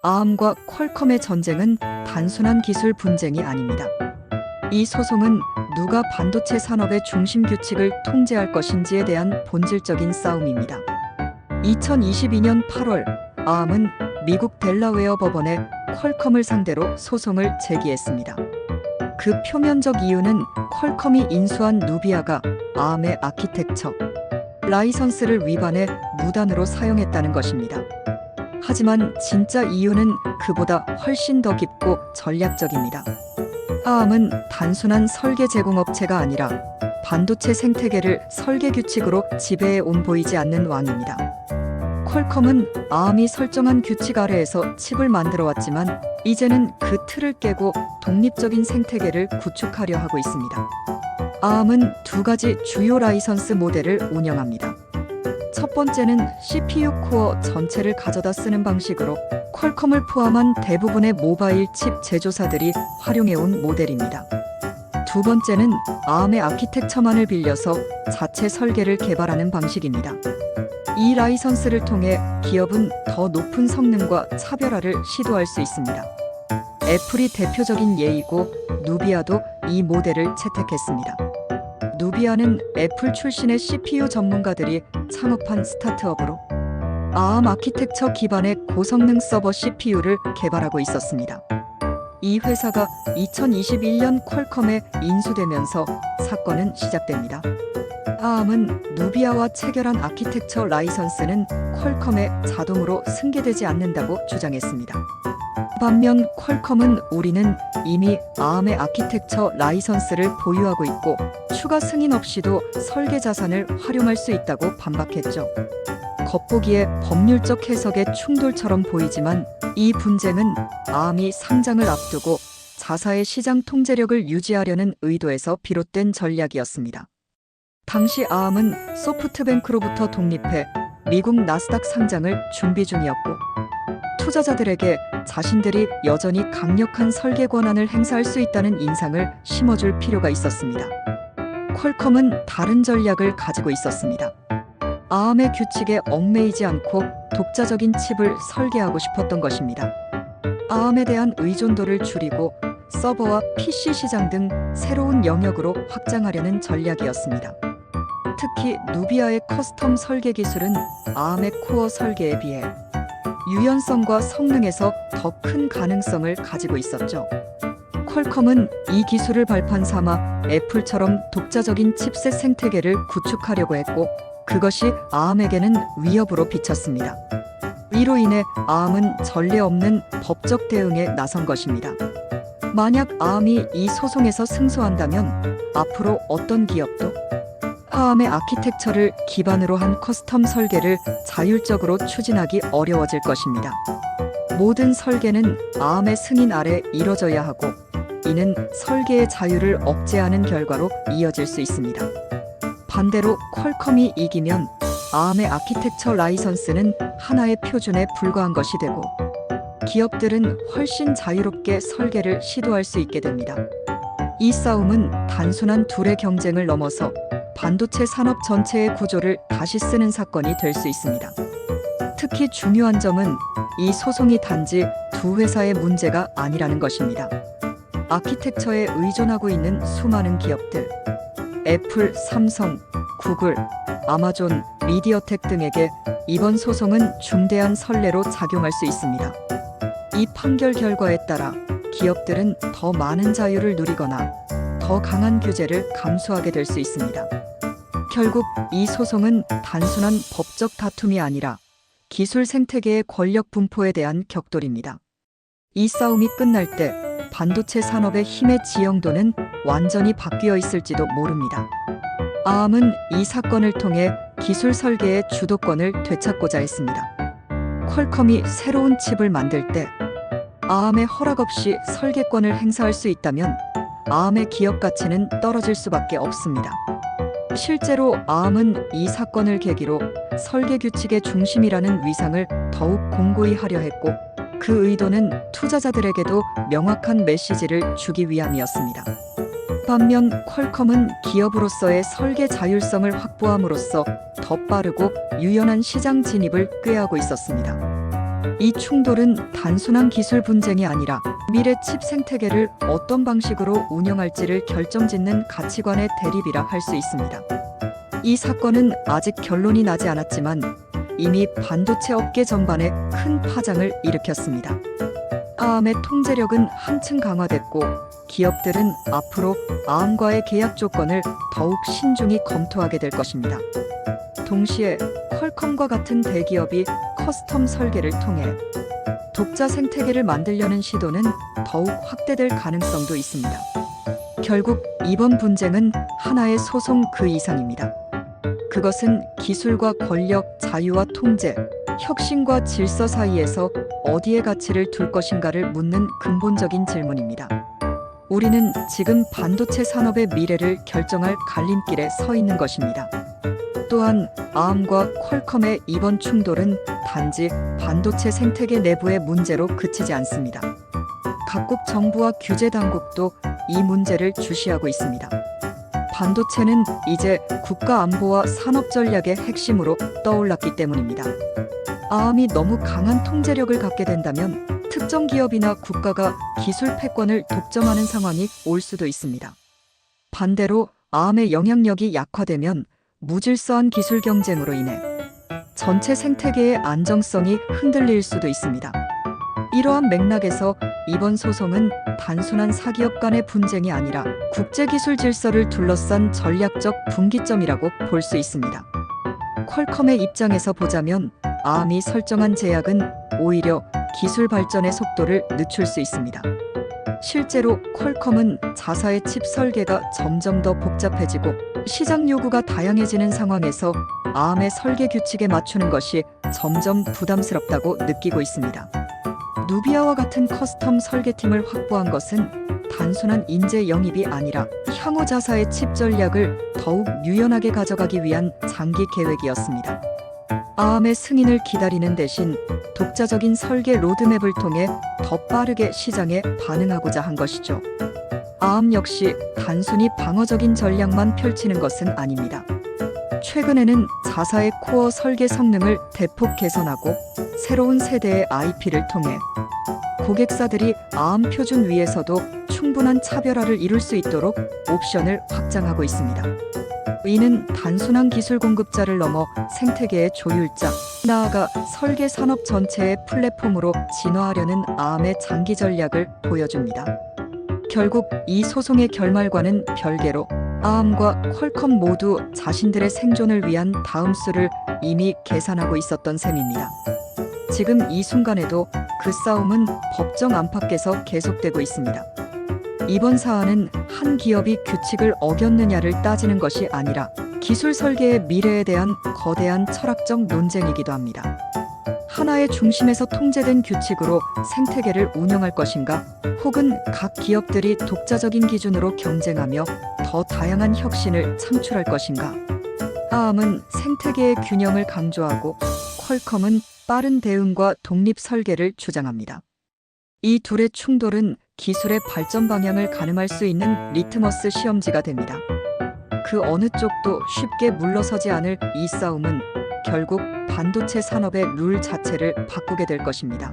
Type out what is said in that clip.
Arm과 퀄컴의 전쟁은 단순한 기술 분쟁이 아닙니다. 이 소송은 누가 반도체 산업의 중심 규칙을 통제할 것인지에 대한 본질적인 싸움입니다. 2022년 8월, Arm은 미국 델라웨어 법원에 퀄컴을 상대로 소송을 제기했습니다. 그 표면적 이유는 퀄컴이 인수한 누비아가 Arm의 아키텍처, 라이선스를 위반해 무단으로 사용했다는 것입니다. 하지만 진짜 이유는 그보다 훨씬 더 깊고 전략적입니다. Arm은 단순한 설계 제공업체가 아니라 반도체 생태계를 설계 규칙으로 지배해 온 보이지 않는 왕입니다. 퀄컴은 Arm이 설정한 규칙 아래에서 칩을 만들어 왔지만 이제는 그 틀을 깨고 독립적인 생태계를 구축하려 하고 있습니다. Arm은 두 가지 주요 라이선스 모델을 운영합니다. 첫 번째는 CPU 코어 전체를 가져다 쓰는 방식으로 퀄컴을 포함한 대부분의 모바일 칩 제조사들이 활용해온 모델입니다. 두 번째는 Arm의 아키텍처만을 빌려서 자체 설계를 개발하는 방식입니다. 이 라이선스를 통해 기업은 더 높은 성능과 차별화를 시도할 수 있습니다. 애플이 대표적인 예이고 누비아도 이 모델을 채택했습니다. 누비아는 애플 출신의 CPU 전문가들이 창업한 스타트업으로 Arm 아키텍처 기반의 고성능 서버 CPU를 개발하고 있었습니다. 이 회사가 2021년 퀄컴에 인수되면서 사건은 시작됩니다. Arm은 누비아와 체결한 아키텍처 라이선스는 퀄컴에 자동으로 승계되지 않는다고 주장했습니다. 반면 퀄컴은 우리는 이미 Arm의 아키텍처 라이선스를 보유하고 있고 추가 승인 없이도 설계 자산을 활용할 수 있다고 반박했죠. 겉보기에 법률적 해석의 충돌처럼 보이지만 이 분쟁은 Arm이 상장을 앞두고 자사의 시장 통제력을 유지하려는 의도에서 비롯된 전략이었습니다. 당시 Arm은 소프트뱅크로부터 독립해 미국 나스닥 상장을 준비 중이었고 투자자들에게 자신들이 여전히 강력한 설계 권한을 행사할 수 있다는 인상을 심어줄 필요가 있었습니다. 퀄컴은 다른 전략을 가지고 있었습니다. Arm의 규칙에 얽매이지 않고 독자적인 칩을 설계하고 싶었던 것입니다. Arm에 대한 의존도를 줄이고 서버와 PC 시장 등 새로운 영역으로 확장하려는 전략이었습니다. 특히 누비아의 커스텀 설계 기술은 Arm의 코어 설계에 비해 유연성과 성능에서 더 큰 가능성을 가지고 있었죠. 퀄컴은 이 기술을 발판 삼아 애플처럼 독자적인 칩셋 생태계를 구축하려고 했고 그것이 Arm에게는 위협으로 비쳤습니다. 이로 인해 Arm은 전례 없는 법적 대응에 나선 것입니다. 만약 Arm이 이 소송에서 승소한다면 앞으로 어떤 기업도 Arm의 아키텍처를 기반으로 한 커스텀 설계를 자율적으로 추진하기 어려워질 것입니다. 모든 설계는 Arm의 승인 아래 이뤄져야 하고 이는 설계의 자유를 억제하는 결과로 이어질 수 있습니다. 반대로 퀄컴이 이기면 Arm의 아키텍처 라이선스는 하나의 표준에 불과한 것이 되고 기업들은 훨씬 자유롭게 설계를 시도할 수 있게 됩니다. 이 싸움은 단순한 둘의 경쟁을 넘어서 반도체 산업 전체의 구조를 다시 쓰는 사건이 될 수 있습니다. 특히 중요한 점은 이 소송이 단지 두 회사의 문제가 아니라는 것입니다. 아키텍처에 의존하고 있는 수많은 기업들, 애플, 삼성, 구글, 아마존, 미디어텍 등에게 이번 소송은 중대한 선례로 작용할 수 있습니다. 이 판결 결과에 따라 기업들은 더 많은 자유를 누리거나 더 강한 규제를 감수하게 될 수 있습니다. 결국 이 소송은 단순한 법적 다툼이 아니라 기술 생태계의 권력 분포에 대한 격돌입니다. 이 싸움이 끝날 때 반도체 산업의 힘의 지형도는 완전히 바뀌어 있을지도 모릅니다. Arm은 이 사건을 통해 기술 설계의 주도권을 되찾고자 했습니다. 퀄컴이 새로운 칩을 만들 때 Arm의 허락 없이 설계권을 행사할 수 있다면 Arm의 기업 가치는 떨어질 수밖에 없습니다. 실제로 Arm은 이 사건을 계기로 설계 규칙의 중심이라는 위상을 더욱 공고히 하려 했고 그 의도는 투자자들에게도 명확한 메시지를 주기 위함이었습니다. 반면 퀄컴은 기업으로서의 설계 자율성을 확보함으로써 더 빠르고 유연한 시장 진입을 꾀하고 있었습니다. 이 충돌은 단순한 기술 분쟁이 아니라 미래 칩 생태계를 어떤 방식으로 운영할지를 결정짓는 가치관의 대립이라 할 수 있습니다. 이 사건은 아직 결론이 나지 않았지만 이미 반도체 업계 전반에 큰 파장을 일으켰습니다. ARM의 통제력은 한층 강화됐고 기업들은 앞으로 ARM과의 계약 조건을 더욱 신중히 검토하게 될 것입니다. 동시에 퀄컴과 같은 대기업이 커스텀 설계를 통해 독자 생태계를 만들려는 시도는 더욱 확대될 가능성도 있습니다. 결국 이번 분쟁은 하나의 소송 그 이상입니다. 그것은 기술과 권력, 자유와 통제, 혁신과 질서 사이에서 어디에 가치를 둘 것인가를 묻는 근본적인 질문입니다. 우리는 지금 반도체 산업의 미래를 결정할 갈림길에 서 있는 것입니다. 또한 ARM과 퀄컴의 이번 충돌은 단지 반도체 생태계 내부의 문제로 그치지 않습니다. 각국 정부와 규제 당국도 이 문제를 주시하고 있습니다. 반도체는 이제 국가 안보와 산업 전략의 핵심으로 떠올랐기 때문입니다. ARM이 너무 강한 통제력을 갖게 된다면 특정 기업이나 국가가 기술 패권을 독점하는 상황이 올 수도 있습니다. 반대로 ARM의 영향력이 약화되면 무질서한 기술 경쟁으로 인해 전체 생태계의 안정성이 흔들릴 수도 있습니다. 이러한 맥락에서 이번 소송은 단순한 사기업 간의 분쟁이 아니라 국제기술 질서를 둘러싼 전략적 분기점이라고 볼 수 있습니다. 퀄컴의 입장에서 보자면 ARM이 설정한 제약은 오히려 기술 발전의 속도를 늦출 수 있습니다. 실제로 퀄컴은 자사의 칩 설계가 점점 더 복잡해지고 시장 요구가 다양해지는 상황에서 ARM의 설계 규칙에 맞추는 것이 점점 부담스럽다고 느끼고 있습니다. 누비아와 같은 커스텀 설계팀을 확보한 것은 단순한 인재 영입이 아니라 향후 자사의 칩 전략을 더욱 유연하게 가져가기 위한 장기 계획이었습니다. ARM의 승인을 기다리는 대신 독자적인 설계 로드맵을 통해 더 빠르게 시장에 반응하고자 한 것이죠. ARM 역시 단순히 방어적인 전략만 펼치는 것은 아닙니다. 최근에는 자사의 코어 설계 성능을 대폭 개선하고 새로운 세대의 IP를 통해 고객사들이 ARM 표준 위에서도 충분한 차별화를 이룰 수 있도록 옵션을 확장하고 있습니다. 이는 단순한 기술 공급자를 넘어 생태계의 조율자, 나아가 설계 산업 전체의 플랫폼으로 진화하려는 ARM의 장기 전략을 보여줍니다. 결국 이 소송의 결말과는 별개로 ARM과 퀄컴 모두 자신들의 생존을 위한 다음 수를 이미 계산하고 있었던 셈입니다. 지금 이 순간에도 그 싸움은 법정 안팎에서 계속되고 있습니다. 이번 사안은 한 기업이 규칙을 어겼느냐를 따지는 것이 아니라 기술 설계의 미래에 대한 거대한 철학적 논쟁이기도 합니다. 하나의 중심에서 통제된 규칙으로 생태계를 운영할 것인가, 혹은 각 기업들이 독자적인 기준으로 경쟁하며 더 다양한 혁신을 창출할 것인가. ARM은 생태계의 균형을 강조하고 퀄컴은 빠른 대응과 독립 설계를 주장합니다. 이 둘의 충돌은 기술의 발전 방향을 가늠할 수 있는 리트머스 시험지가 됩니다. 그 어느 쪽도 쉽게 물러서지 않을 이 싸움은 결국 반도체 산업의 룰 자체를 바꾸게 될 것입니다.